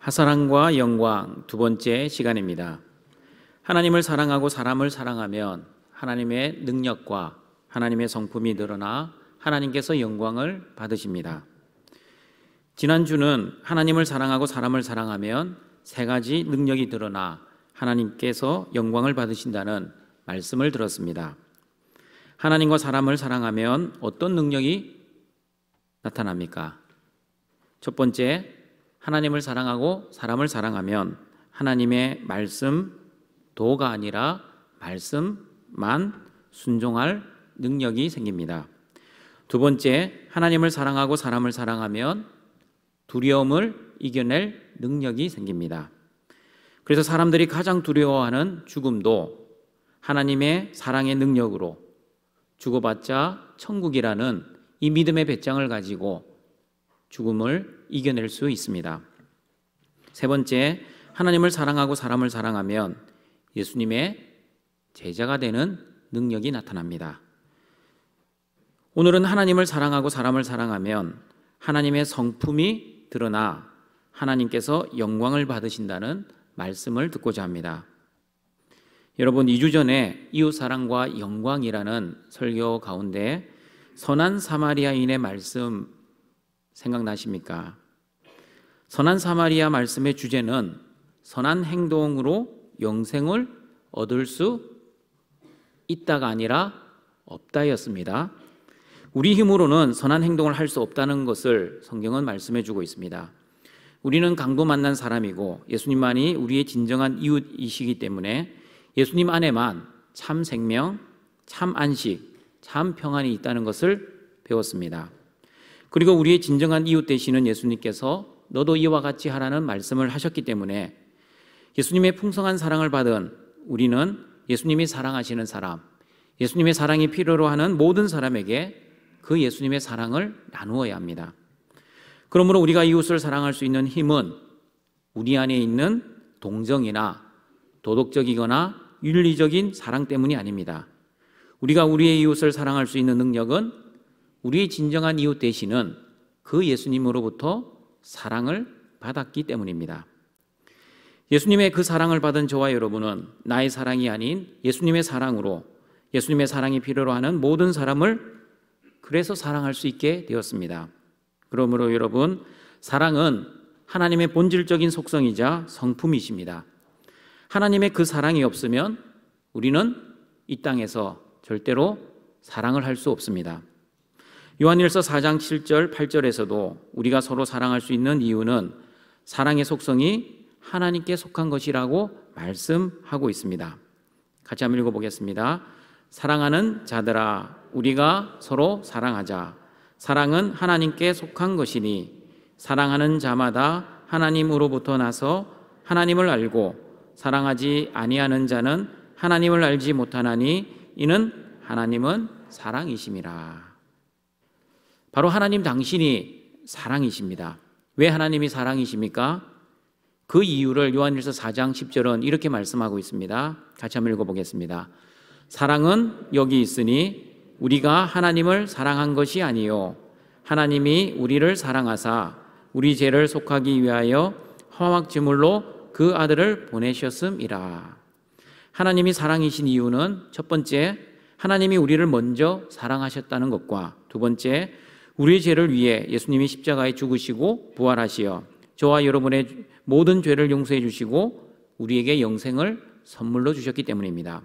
하사랑과 영광 두 번째 시간입니다. 하나님을 사랑하고 사람을 사랑하면 하나님의 능력과 하나님의 성품이 드러나 하나님께서 영광을 받으십니다. 지난주는 하나님을 사랑하고 사람을 사랑하면 세 가지 능력이 드러나 하나님께서 영광을 받으신다는 말씀을 들었습니다. 하나님과 사람을 사랑하면 어떤 능력이 나타납니까? 첫 번째, 하나님을 사랑하고 사람을 사랑하면 하나님의 말씀도가 아니라 말씀만 순종할 능력이 생깁니다. 두 번째, 하나님을 사랑하고 사람을 사랑하면 두려움을 이겨낼 능력이 생깁니다. 그래서 사람들이 가장 두려워하는 죽음도 하나님의 사랑의 능력으로 죽어봤자 천국이라는 이 믿음의 배짱을 가지고 죽음을 이겨낼 수 있습니다. 세 번째, 하나님을 사랑하고 사람을 사랑하면 예수님의 제자가 되는 능력이 나타납니다. 오늘은 하나님을 사랑하고 사람을 사랑하면 하나님의 성품이 드러나 하나님께서 영광을 받으신다는 말씀을 듣고자 합니다. 여러분, 2주 전에 이웃사랑과 영광이라는 설교 가운데 선한 사마리아인의 말씀 생각나십니까? 선한 사마리아 말씀의 주제는 선한 행동으로 영생을 얻을 수 있다가 아니라 없다였습니다. 우리 힘으로는 선한 행동을 할 수 없다는 것을 성경은 말씀해 주고 있습니다. 우리는 강도 만난 사람이고 예수님만이 우리의 진정한 이웃이시기 때문에 예수님 안에만 참 생명, 참 안식, 참 평안이 있다는 것을 배웠습니다. 그리고 우리의 진정한 이웃 되시는 예수님께서 너도 이와 같이 하라는 말씀을 하셨기 때문에 예수님의 풍성한 사랑을 받은 우리는 예수님이 사랑하시는 사람, 예수님의 사랑이 필요로 하는 모든 사람에게 그 예수님의 사랑을 나누어야 합니다. 그러므로 우리가 이웃을 사랑할 수 있는 힘은 우리 안에 있는 동정이나 도덕적이거나 윤리적인 사랑 때문이 아닙니다. 우리가 우리의 이웃을 사랑할 수 있는 능력은 우리의 진정한 이웃 되시는 그 예수님으로부터 사랑을 받았기 때문입니다. 예수님의 그 사랑을 받은 저와 여러분은 나의 사랑이 아닌 예수님의 사랑으로 예수님의 사랑이 필요로 하는 모든 사람을 그래서 사랑할 수 있게 되었습니다. 그러므로 여러분, 사랑은 하나님의 본질적인 속성이자 성품이십니다. 하나님의 그 사랑이 없으면 우리는 이 땅에서 절대로 사랑을 할 수 없습니다. 요한일서 4장 7절 8절에서도 우리가 서로 사랑할 수 있는 이유는 사랑의 속성이 하나님께 속한 것이라고 말씀하고 있습니다. 같이 한번 읽어보겠습니다. 사랑하는 자들아, 우리가 서로 사랑하자. 사랑은 하나님께 속한 것이니 사랑하는 자마다 하나님으로부터 나서 하나님을 알고 사랑하지 아니하는 자는 하나님을 알지 못하나니 이는 하나님은 사랑이심이라. 바로 하나님 당신이 사랑이십니다. 왜 하나님이 사랑이십니까? 그 이유를 요한일서 4장 10절은 이렇게 말씀하고 있습니다. 같이 한번 읽어보겠습니다. 사랑은 여기 있으니 우리가 하나님을 사랑한 것이 아니요 하나님이 우리를 사랑하사 우리 죄를 속하기 위하여 화막제물로 그 아들을 보내셨음이라. 하나님이 사랑이신 이유는 첫 번째, 하나님이 우리를 먼저 사랑하셨다는 것과 두 번째, 우리의 죄를 위해 예수님이 십자가에 죽으시고 부활하시어 저와 여러분의 모든 죄를 용서해 주시고 우리에게 영생을 선물로 주셨기 때문입니다.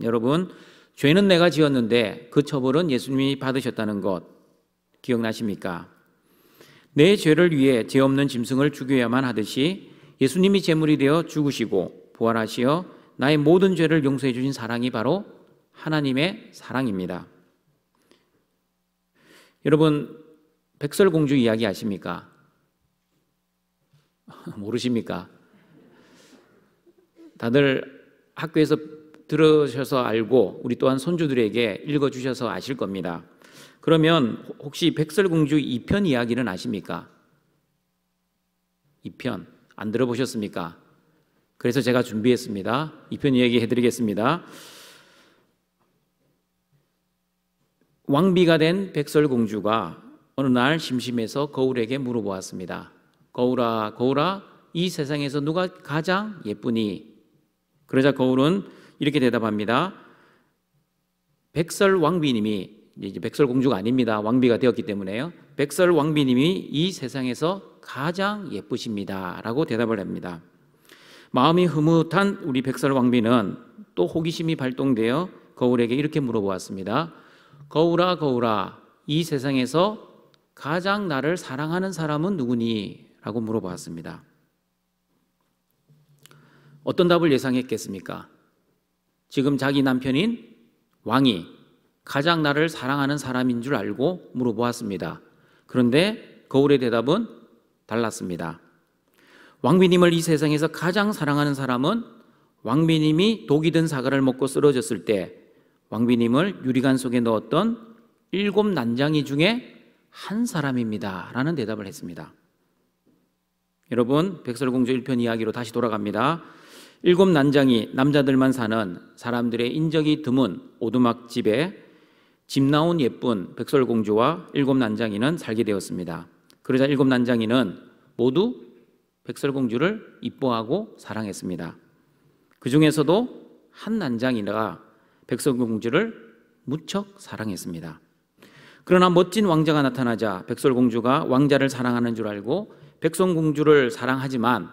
여러분, 죄는 내가 지었는데 그 처벌은 예수님이 받으셨다는 것 기억나십니까? 내 죄를 위해 죄 없는 짐승을 죽여야만 하듯이 예수님이 제물이 되어 죽으시고 부활하시어 나의 모든 죄를 용서해 주신 사랑이 바로 하나님의 사랑입니다. 여러분, 백설공주 이야기 아십니까? 모르십니까? 다들 학교에서 들으셔서 알고 우리 또한 손주들에게 읽어주셔서 아실 겁니다. 그러면 혹시 백설공주 2편 이야기는 아십니까? 2편 안 들어보셨습니까? 그래서 제가 준비했습니다. 2편 이야기 해드리겠습니다. 왕비가 된 백설공주가 어느 날 심심해서 거울에게 물어보았습니다. 거울아 거울아 이 세상에서 누가 가장 예쁘니? 그러자 거울은 이렇게 대답합니다. 백설 왕비님이, 이제 백설 공주가 아닙니다. 왕비가 되었기 때문에요. 백설 왕비님이 이 세상에서 가장 예쁘십니다 라고 대답을 합니다. 마음이 흐뭇한 우리 백설 왕비는 또 호기심이 발동되어 거울에게 이렇게 물어보았습니다. 거울아 거울아 이 세상에서 가장 나를 사랑하는 사람은 누구니? 라고 물어보았습니다. 어떤 답을 예상했겠습니까? 지금 자기 남편인 왕이 가장 나를 사랑하는 사람인 줄 알고 물어보았습니다. 그런데 거울의 대답은 달랐습니다. 왕비님을 이 세상에서 가장 사랑하는 사람은 왕비님이 독이 든 사과를 먹고 쓰러졌을 때 왕비님을 유리관 속에 넣었던 7 난장이 중에 한 사람입니다 라는 대답을 했습니다. 여러분, 백설공주 1편 이야기로 다시 돌아갑니다. 7 난장이 남자들만 사는 사람들의 인적이 드문 오두막집에 집 나온 예쁜 백설공주와 7 난장이는 살게 되었습니다. 그러자 7 난장이는 모두 백설공주를 이뻐하고 사랑했습니다. 그 중에서도 한 난장이가 백설공주를 무척 사랑했습니다. 그러나 멋진 왕자가 나타나자 백설공주가 왕자를 사랑하는 줄 알고 백설공주를 사랑하지만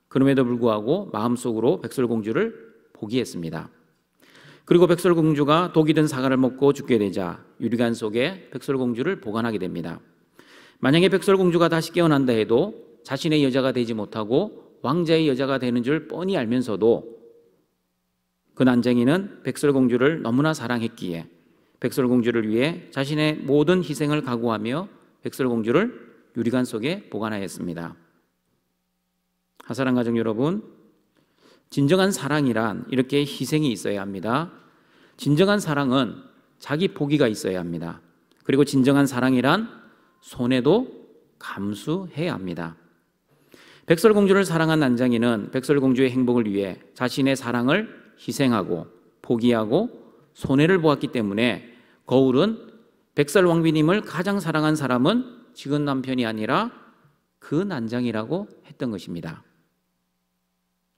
그럼에도 불구하고 마음속으로 백설공주를 포기했습니다. 그리고 백설공주가 독이 든 사과를 먹고 죽게 되자 유리관 속에 백설공주를 보관하게 됩니다. 만약에 백설공주가 다시 깨어난다 해도 자신의 여자가 되지 못하고 왕자의 여자가 되는 줄 뻔히 알면서도 그 난쟁이는 백설공주를 너무나 사랑했기에 백설공주를 위해 자신의 모든 희생을 각오하며 백설공주를 유리관 속에 보관하였습니다. 하사랑 가족 여러분, 진정한 사랑이란 이렇게 희생이 있어야 합니다. 진정한 사랑은 자기 포기가 있어야 합니다. 그리고 진정한 사랑이란 손해도 감수해야 합니다. 백설공주를 사랑한 난장이는 백설공주의 행복을 위해 자신의 사랑을 희생하고 포기하고 손해를 보았기 때문에 거울은 백설왕비님을 가장 사랑한 사람은 지금 남편이 아니라 그 난장이라고 했던 것입니다.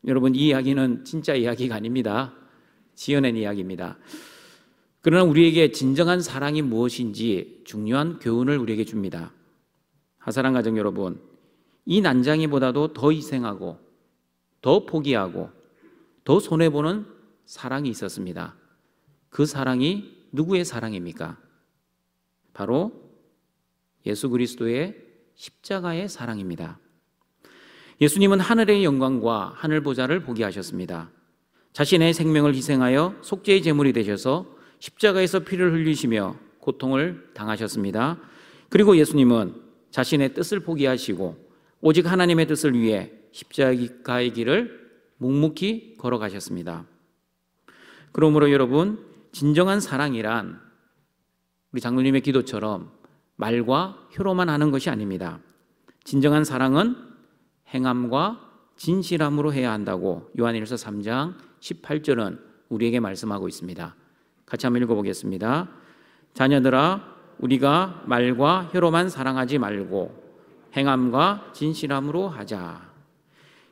여러분, 이 이야기는 진짜 이야기가 아닙니다. 지어낸 이야기입니다. 그러나 우리에게 진정한 사랑이 무엇인지 중요한 교훈을 우리에게 줍니다. 하사랑 가정 여러분, 이 난장이보다도 더 희생하고 더 포기하고 더 손해보는 사랑이 있었습니다. 그 사랑이 누구의 사랑입니까? 바로 예수 그리스도의 십자가의 사랑입니다. 예수님은 하늘의 영광과 하늘 보좌를 포기하셨습니다. 자신의 생명을 희생하여 속죄의 제물이 되셔서 십자가에서 피를 흘리시며 고통을 당하셨습니다. 그리고 예수님은 자신의 뜻을 포기하시고 오직 하나님의 뜻을 위해 십자가의 길을 묵묵히 걸어가셨습니다. 그러므로 여러분, 진정한 사랑이란 우리 장로님의 기도처럼 말과 혀로만 하는 것이 아닙니다. 진정한 사랑은 행함과 진실함으로 해야 한다고 요한일서 3장 18절은 우리에게 말씀하고 있습니다. 같이 한번 읽어보겠습니다. 자녀들아, 우리가 말과 혀로만 사랑하지 말고 행함과 진실함으로 하자.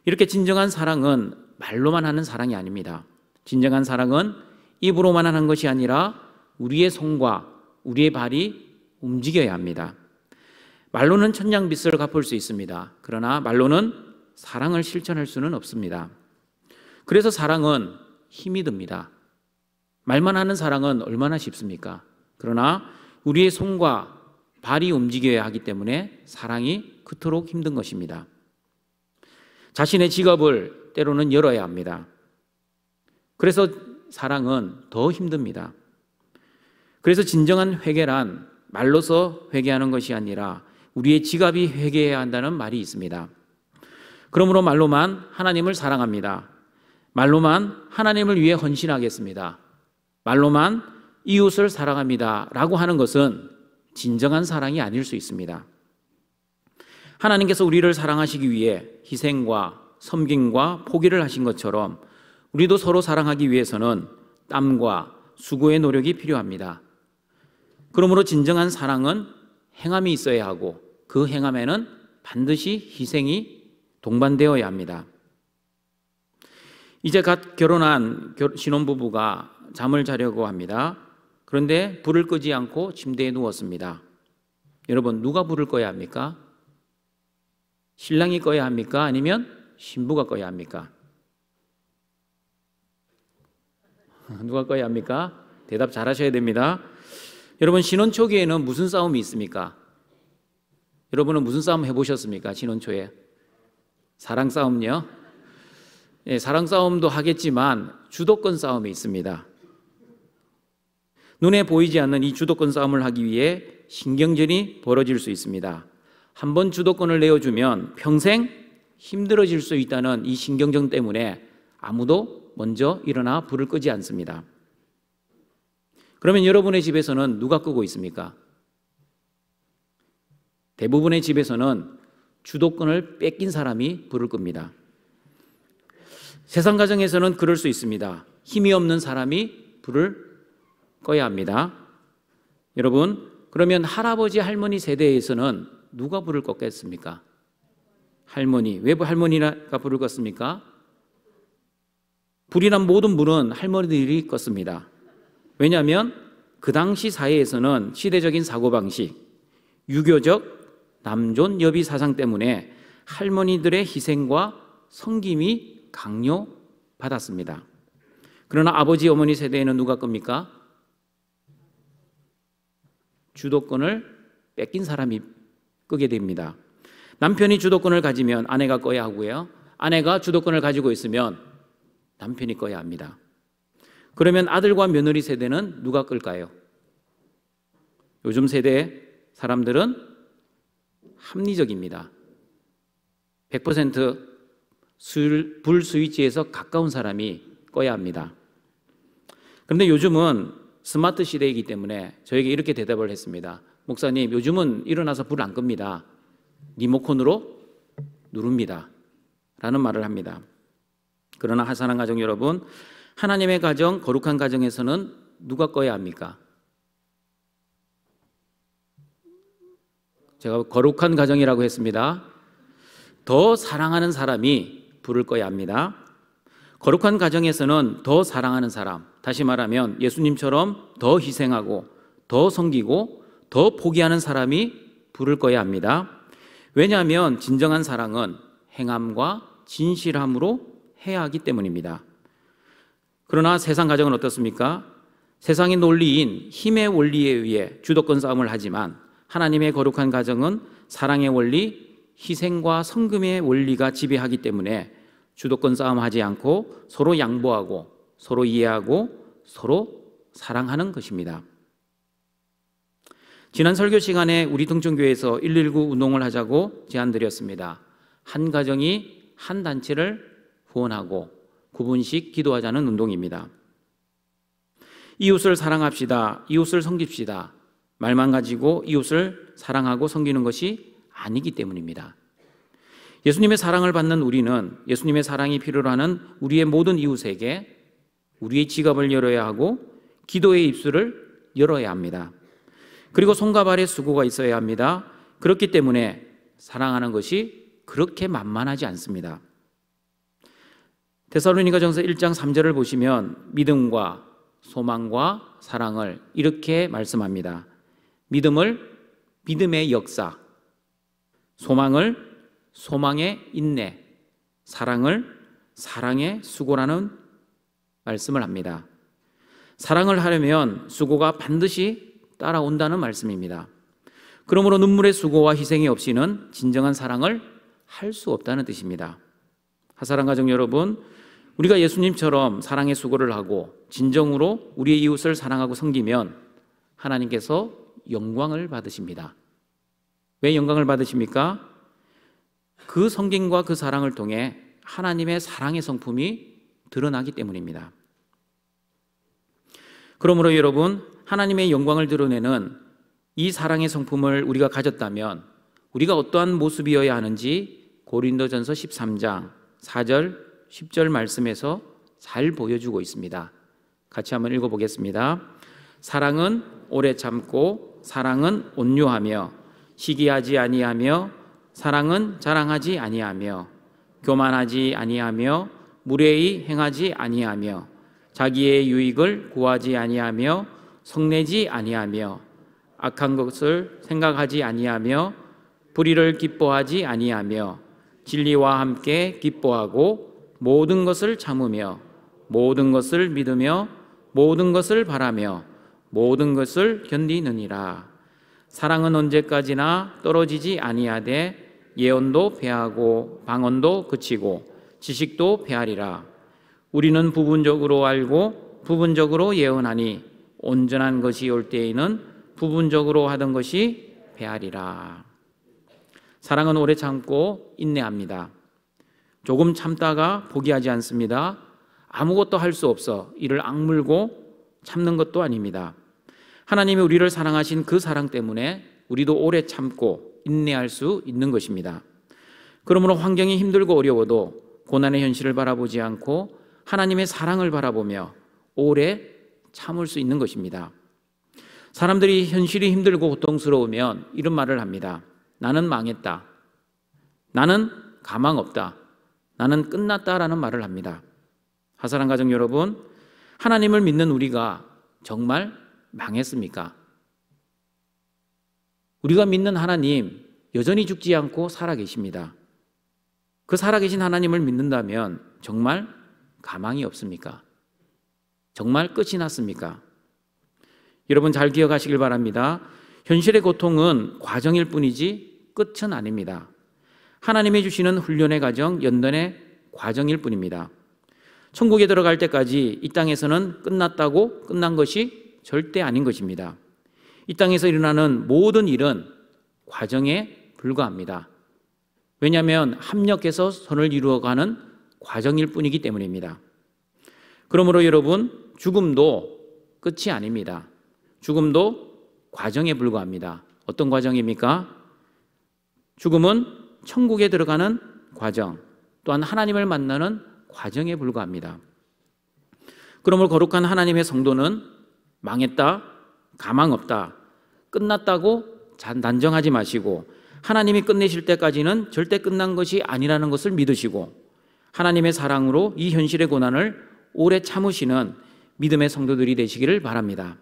이렇게 진정한 사랑은 말로만 하는 사랑이 아닙니다. 진정한 사랑은 입으로만 하는 것이 아니라 우리의 손과 우리의 발이 움직여야 합니다. 말로는 천냥빚을 갚을 수 있습니다. 그러나 말로는 사랑을 실천할 수는 없습니다. 그래서 사랑은 힘이 듭니다. 말만 하는 사랑은 얼마나 쉽습니까? 그러나 우리의 손과 발이 움직여야 하기 때문에 사랑이 그토록 힘든 것입니다. 자신의 지갑을 때로는 열어야 합니다. 그래서 사랑은 더 힘듭니다. 그래서 진정한 회개란 말로서 회개하는 것이 아니라 우리의 지갑이 회개해야 한다는 말이 있습니다. 그러므로 말로만 하나님을 사랑합니다. 말로만 하나님을 위해 헌신하겠습니다. 말로만 이웃을 사랑합니다 라고 하는 것은 진정한 사랑이 아닐 수 있습니다. 하나님께서 우리를 사랑하시기 위해 희생과 섬김과 포기를 하신 것처럼 우리도 서로 사랑하기 위해서는 땀과 수고의 노력이 필요합니다. 그러므로 진정한 사랑은 행함이 있어야 하고 그 행함에는 반드시 희생이 동반되어야 합니다. 이제 갓 결혼한 신혼부부가 잠을 자려고 합니다. 그런데 불을 끄지 않고 침대에 누웠습니다. 여러분, 누가 불을 꺼야 합니까? 신랑이 꺼야 합니까? 아니면 신부가 꺼야 합니까? 누가 꺼야 합니까? 대답 잘하셔야 됩니다. 여러분, 신혼 초기에는 무슨 싸움이 있습니까? 여러분은 무슨 싸움 해보셨습니까? 신혼 초에 사랑 싸움요? 예, 사랑 싸움도 하겠지만 주도권 싸움이 있습니다. 눈에 보이지 않는 이 주도권 싸움을 하기 위해 신경전이 벌어질 수 있습니다. 한번 주도권을 내어주면 평생 힘들어질 수 있다는 이 신경전 때문에 아무도 먼저 일어나 불을 끄지 않습니다. 그러면 여러분의 집에서는 누가 끄고 있습니까? 대부분의 집에서는 주도권을 뺏긴 사람이 불을 끕니다. 세상 가정에서는 그럴 수 있습니다. 힘이 없는 사람이 불을 꺼야 합니다. 여러분, 그러면 할아버지 할머니 세대에서는 누가 불을 껐겠습니까? 할머니. 왜 할머니가 불을 껐습니까? 불이 난 모든 불은 할머니들이 껐습니다. 왜냐하면 그 당시 사회에서는 시대적인 사고방식, 유교적 남존 여비 사상 때문에 할머니들의 희생과 섬김이 강요받았습니다. 그러나 아버지 어머니 세대에는 누가 끕니까? 주도권을 뺏긴 사람이 끄게 됩니다. 남편이 주도권을 가지면 아내가 꺼야 하고요. 아내가 주도권을 가지고 있으면 남편이 꺼야 합니다. 그러면 아들과 며느리 세대는 누가 끌까요? 요즘 세대 사람들은 합리적입니다. 100% 불 스위치에서 가까운 사람이 꺼야 합니다. 그런데 요즘은 스마트 시대이기 때문에 저에게 이렇게 대답을 했습니다. 목사님, 요즘은 일어나서 불을 안 끕니다. 리모컨으로 누릅니다. 라는 말을 합니다. 그러나 사랑하는 가정 여러분, 하나님의 가정, 거룩한 가정에서는 누가 꺼야 합니까? 제가 거룩한 가정이라고 했습니다. 더 사랑하는 사람이 불을 꺼야 합니다. 거룩한 가정에서는 더 사랑하는 사람, 다시 말하면 예수님처럼 더 희생하고 더 섬기고 더 포기하는 사람이 불을 꺼야 합니다. 왜냐하면 진정한 사랑은 행함과 진실함으로 해야 하기 때문입니다. 그러나 세상 가정은 어떻습니까? 세상의 논리인 힘의 원리에 의해 주도권 싸움을 하지만 하나님의 거룩한 가정은 사랑의 원리, 희생과 섬김의 원리가 지배하기 때문에 주도권 싸움하지 않고 서로 양보하고 서로 이해하고 서로 사랑하는 것입니다. 지난 설교 시간에 우리 등촌교회에서 119 운동을 하자고 제안드렸습니다. 한 가정이 한 단체를 후원하고 9분씩 기도하자는 운동입니다. 이웃을 사랑합시다. 이웃을 섬깁시다. 말만 가지고 이웃을 사랑하고 섬기는 것이 아니기 때문입니다. 예수님의 사랑을 받는 우리는 예수님의 사랑이 필요로 하는 우리의 모든 이웃에게 우리의 지갑을 열어야 하고 기도의 입술을 열어야 합니다. 그리고 손과 발에 수고가 있어야 합니다. 그렇기 때문에 사랑하는 것이 그렇게 만만하지 않습니다. 데살로니가전서 1장 3절을 보시면 믿음과 소망과 사랑을 이렇게 말씀합니다. 믿음을 믿음의 역사, 소망을 소망의 인내, 사랑을 사랑의 수고라는 말씀을 합니다. 사랑을 하려면 수고가 반드시 따라온다는 말씀입니다. 그러므로 눈물의 수고와 희생이 없이는 진정한 사랑을 할 수 없다는 뜻입니다. 하사랑 가정 여러분, 우리가 예수님처럼 사랑의 수고를 하고 진정으로 우리의 이웃을 사랑하고 섬기면 하나님께서 영광을 받으십니다. 왜 영광을 받으십니까? 그 섬김과 그 사랑을 통해 하나님의 사랑의 성품이 드러나기 때문입니다. 그러므로 여러분, 하나님의 영광을 드러내는 이 사랑의 성품을 우리가 가졌다면 우리가 어떠한 모습이어야 하는지 고린도전서 13장 4절 10절 말씀에서 잘 보여주고 있습니다. 같이 한번 읽어보겠습니다. 사랑은 오래 참고 사랑은 온유하며 시기하지 아니하며 사랑은 자랑하지 아니하며 교만하지 아니하며 무례히 행하지 아니하며 자기의 유익을 구하지 아니하며 성내지 아니하며 악한 것을 생각하지 아니하며 불의를 기뻐하지 아니하며 진리와 함께 기뻐하고 모든 것을 참으며 모든 것을 믿으며 모든 것을 바라며 모든 것을 견디느니라. 사랑은 언제까지나 떨어지지 아니하되 예언도 패하고 방언도 그치고 지식도 패하리라. 우리는 부분적으로 알고 부분적으로 예언하니 온전한 것이 올 때에는 부분적으로 하던 것이 패하리라. 사랑은 오래 참고 인내합니다. 조금 참다가 포기하지 않습니다. 아무것도 할 수 없어 이를 악물고 참는 것도 아닙니다. 하나님이 우리를 사랑하신 그 사랑 때문에 우리도 오래 참고 인내할 수 있는 것입니다. 그러므로 환경이 힘들고 어려워도 고난의 현실을 바라보지 않고 하나님의 사랑을 바라보며 오래 참을 수 있는 것입니다. 사람들이 현실이 힘들고 고통스러우면 이런 말을 합니다. 나는 망했다. 나는 가망 없다. 나는 끝났다라는 말을 합니다. 하사랑 가족 여러분, 하나님을 믿는 우리가 정말 망했습니까? 우리가 믿는 하나님 여전히 죽지 않고 살아계십니다. 그 살아계신 하나님을 믿는다면 정말 가망이 없습니까? 정말 끝이 났습니까? 여러분 잘 기억하시길 바랍니다. 현실의 고통은 과정일 뿐이지 끝은 아닙니다. 하나님이 주시는 훈련의 과정, 연단의 과정일 뿐입니다. 천국에 들어갈 때까지 이 땅에서는 끝났다고 끝난 것이 절대 아닌 것입니다. 이 땅에서 일어나는 모든 일은 과정에 불과합니다. 왜냐하면 합력해서 선을 이루어가는 과정일 뿐이기 때문입니다. 그러므로 여러분, 죽음도 끝이 아닙니다. 죽음도 과정에 불과합니다. 어떤 과정입니까? 죽음은 천국에 들어가는 과정, 또한 하나님을 만나는 과정에 불과합니다. 그러므로 거룩한 하나님의 성도는 망했다, 가망 없다, 끝났다고 단정하지 마시고 하나님이 끝내실 때까지는 절대 끝난 것이 아니라는 것을 믿으시고 하나님의 사랑으로 이 현실의 고난을 오래 참으시는 믿음의 성도들이 되시기를 바랍니다.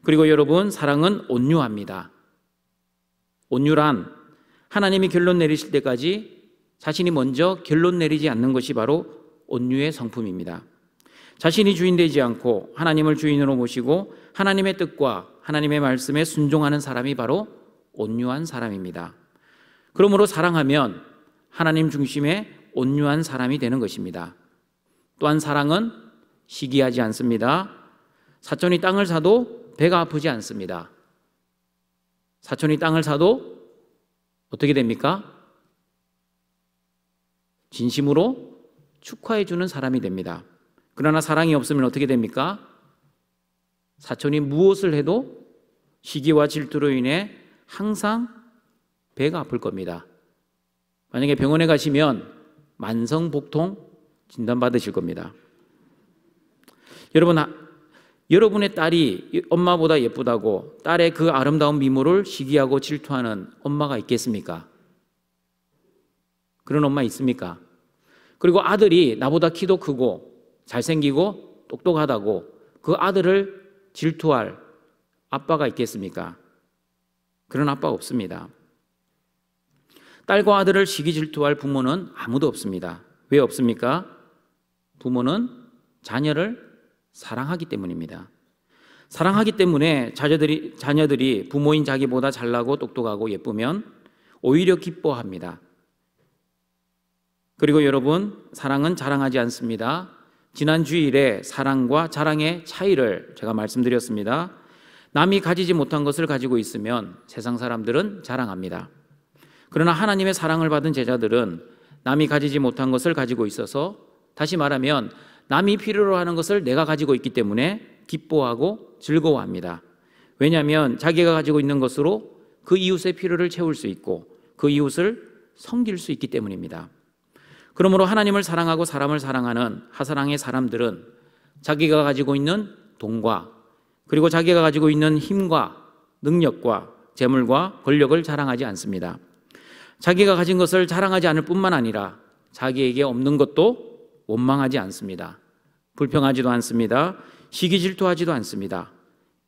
그리고 여러분, 사랑은 온유합니다. 온유란 하나님이 결론 내리실 때까지 자신이 먼저 결론 내리지 않는 것이 바로 온유의 성품입니다. 자신이 주인 되지 않고 하나님을 주인으로 모시고 하나님의 뜻과 하나님의 말씀에 순종하는 사람이 바로 온유한 사람입니다. 그러므로 사랑하면 하나님 중심의 온유한 사람이 되는 것입니다. 또한 사랑은 시기하지 않습니다. 사촌이 땅을 사도 배가 아프지 않습니다. 사촌이 땅을 사도 어떻게 됩니까? 진심으로 축하해 주는 사람이 됩니다. 그러나 사랑이 없으면 어떻게 됩니까? 사촌이 무엇을 해도 시기와 질투로 인해 항상 배가 아플 겁니다. 만약에 병원에 가시면 만성복통 진단받으실 겁니다. 여러분, 여러분의 딸이 엄마보다 예쁘다고 딸의 그 아름다운 미모를 시기하고 질투하는 엄마가 있겠습니까? 그런 엄마 있습니까? 그리고 아들이 나보다 키도 크고 잘생기고 똑똑하다고 그 아들을 질투할 아빠가 있겠습니까? 그런 아빠가 없습니다. 딸과 아들을 시기 질투할 부모는 아무도 없습니다. 왜 없습니까? 부모는 자녀를 사랑하기 때문입니다. 사랑하기 때문에 자녀들이 부모인 자기보다 잘나고 똑똑하고 예쁘면 오히려 기뻐합니다. 그리고 여러분, 사랑은 자랑하지 않습니다. 지난 주일에 사랑과 자랑의 차이를 제가 말씀드렸습니다. 남이 가지지 못한 것을 가지고 있으면 세상 사람들은 자랑합니다. 그러나 하나님의 사랑을 받은 제자들은 남이 가지지 못한 것을 가지고 있어서, 다시 말하면 남이 필요로 하는 것을 내가 가지고 있기 때문에 기뻐하고 즐거워합니다. 왜냐하면 자기가 가지고 있는 것으로 그 이웃의 필요를 채울 수 있고 그 이웃을 섬길 수 있기 때문입니다. 그러므로 하나님을 사랑하고 사람을 사랑하는 하사랑의 사람들은 자기가 가지고 있는 돈과 그리고 자기가 가지고 있는 힘과 능력과 재물과 권력을 자랑하지 않습니다. 자기가 가진 것을 자랑하지 않을 뿐만 아니라 자기에게 없는 것도 원망하지 않습니다. 불평하지도 않습니다. 시기 질투하지도 않습니다.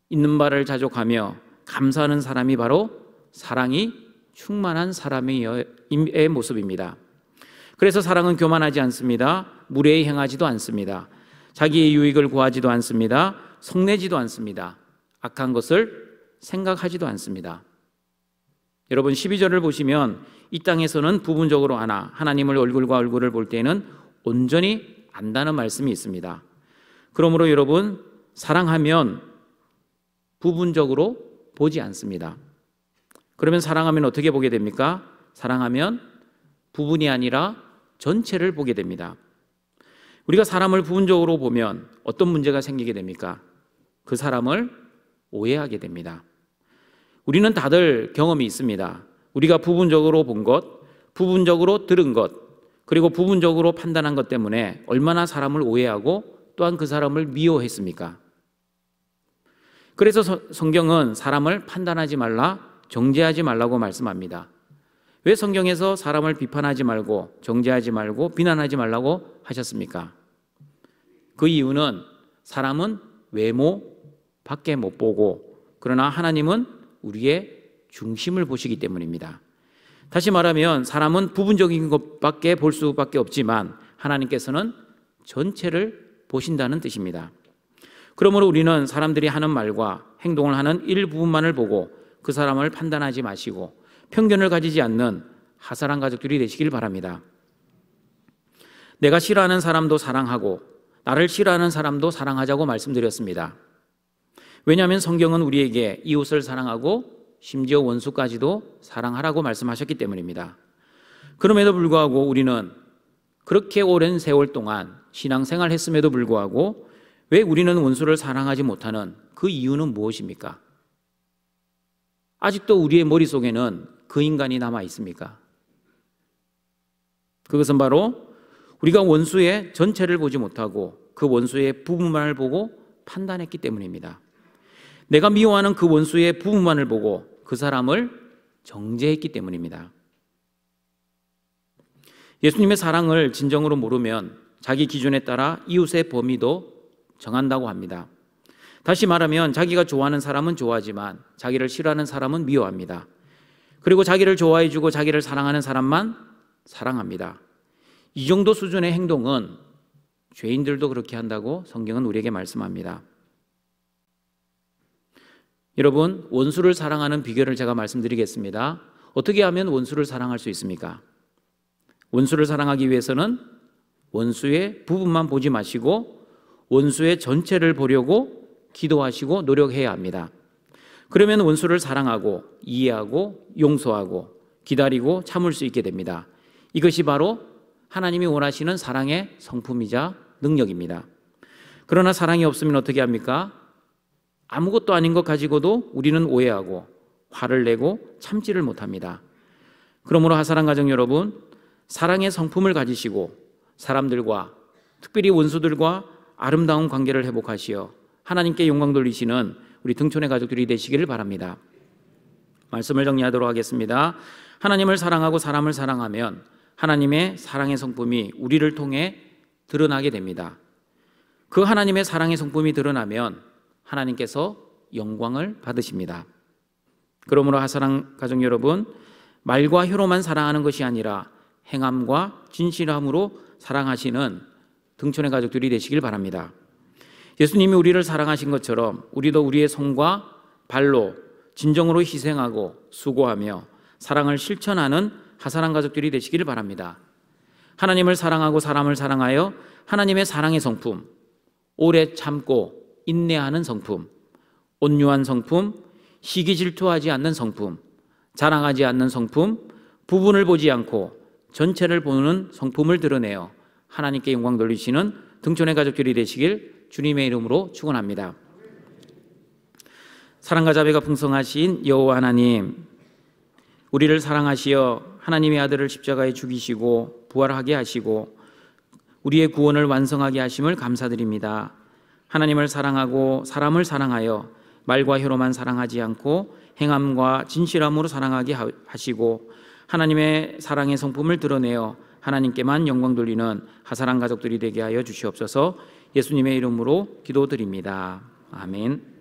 있는 바를 자족하며 감사하는 사람이 바로 사랑이 충만한 사람의 모습입니다. 그래서 사랑은 교만하지 않습니다. 무례히 행하지도 않습니다. 자기의 유익을 구하지도 않습니다. 속내지도 않습니다. 악한 것을 생각하지도 않습니다. 여러분 12절을 보시면 이 땅에서는 부분적으로 하나님을 얼굴과 얼굴을 볼 때에는 온전히 안다는 말씀이 있습니다. 그러므로 여러분 사랑하면 부분적으로 보지 않습니다. 그러면 사랑하면 어떻게 보게 됩니까? 사랑하면 부분이 아니라 전체를 보게 됩니다. 우리가 사람을 부분적으로 보면 어떤 문제가 생기게 됩니까? 그 사람을 오해하게 됩니다. 우리는 다들 경험이 있습니다. 우리가 부분적으로 본 것, 부분적으로 들은 것, 그리고 부분적으로 판단한 것 때문에 얼마나 사람을 오해하고 또한 그 사람을 미워했습니까? 그래서 성경은 사람을 판단하지 말라, 정죄하지 말라고 말씀합니다. 왜 성경에서 사람을 비판하지 말고 정죄하지 말고 비난하지 말라고 하셨습니까? 그 이유는 사람은 외모밖에 못 보고 그러나 하나님은 우리의 중심을 보시기 때문입니다. 다시 말하면 사람은 부분적인 것밖에 볼 수밖에 없지만 하나님께서는 전체를 보신다는 뜻입니다. 그러므로 우리는 사람들이 하는 말과 행동을 하는 일부분만을 보고 그 사람을 판단하지 마시고 편견을 가지지 않는 하사랑 가족들이 되시길 바랍니다. 내가 싫어하는 사람도 사랑하고 나를 싫어하는 사람도 사랑하자고 말씀드렸습니다. 왜냐하면 성경은 우리에게 이웃을 사랑하고 심지어 원수까지도 사랑하라고 말씀하셨기 때문입니다. 그럼에도 불구하고 우리는 그렇게 오랜 세월 동안 신앙생활 했음에도 불구하고 왜 우리는 원수를 사랑하지 못하는 그 이유는 무엇입니까? 아직도 우리의 머릿속에는 그 인간이 남아 있습니까? 그것은 바로 우리가 원수의 전체를 보지 못하고 그 원수의 부분만을 보고 판단했기 때문입니다. 내가 미워하는 그 원수의 부분만을 보고 그 사람을 정죄했기 때문입니다. 예수님의 사랑을 진정으로 모르면 자기 기준에 따라 이웃의 범위도 정한다고 합니다. 다시 말하면 자기가 좋아하는 사람은 좋아하지만 자기를 싫어하는 사람은 미워합니다. 그리고 자기를 좋아해주고 자기를 사랑하는 사람만 사랑합니다. 이 정도 수준의 행동은 죄인들도 그렇게 한다고 성경은 우리에게 말씀합니다. 여러분, 원수를 사랑하는 비결을 제가 말씀드리겠습니다. 어떻게 하면 원수를 사랑할 수 있습니까? 원수를 사랑하기 위해서는 원수의 부분만 보지 마시고 원수의 전체를 보려고 기도하시고 노력해야 합니다. 그러면 원수를 사랑하고 이해하고 용서하고 기다리고 참을 수 있게 됩니다. 이것이 바로 하나님이 원하시는 사랑의 성품이자 능력입니다. 그러나 사랑이 없으면 어떻게 합니까? 아무것도 아닌 것 가지고도 우리는 오해하고 화를 내고 참지를 못합니다. 그러므로 하사랑 가정 여러분, 사랑의 성품을 가지시고 사람들과 특별히 원수들과 아름다운 관계를 회복하시어 하나님께 영광 돌리시는 우리 등촌의 가족들이 되시기를 바랍니다. 말씀을 정리하도록 하겠습니다. 하나님을 사랑하고 사람을 사랑하면 하나님의 사랑의 성품이 우리를 통해 드러나게 됩니다. 그 하나님의 사랑의 성품이 드러나면 하나님께서 영광을 받으십니다. 그러므로 하사랑 가족 여러분, 말과 혀로만 사랑하는 것이 아니라 행함과 진실함으로 사랑하시는 등촌의 가족들이 되시길 바랍니다. 예수님이 우리를 사랑하신 것처럼 우리도 우리의 손과 발로 진정으로 희생하고 수고하며 사랑을 실천하는 하사랑 가족들이 되시길 바랍니다. 하나님을 사랑하고 사람을 사랑하여 하나님의 사랑의 성품, 오래 참고 인내하는 성품, 온유한 성품, 시기 질투하지 않는 성품, 자랑하지 않는 성품, 부분을 보지 않고 전체를 보는 성품을 드러내어 하나님께 영광 돌리시는 등촌의 가족들이 되시길 주님의 이름으로 축원합니다. 사랑과 자비가 풍성하신 여호와 하나님, 우리를 사랑하시어 하나님의 아들을 십자가에 죽이시고 부활하게 하시고 우리의 구원을 완성하게 하심을 감사드립니다. 하나님을 사랑하고 사람을 사랑하여 말과 혀로만 사랑하지 않고 행함과 진실함으로 사랑하게 하시고 하나님의 사랑의 성품을 드러내어 하나님께만 영광 돌리는 하사랑 가족들이 되게 하여 주시옵소서. 예수님의 이름으로 기도드립니다. 아멘.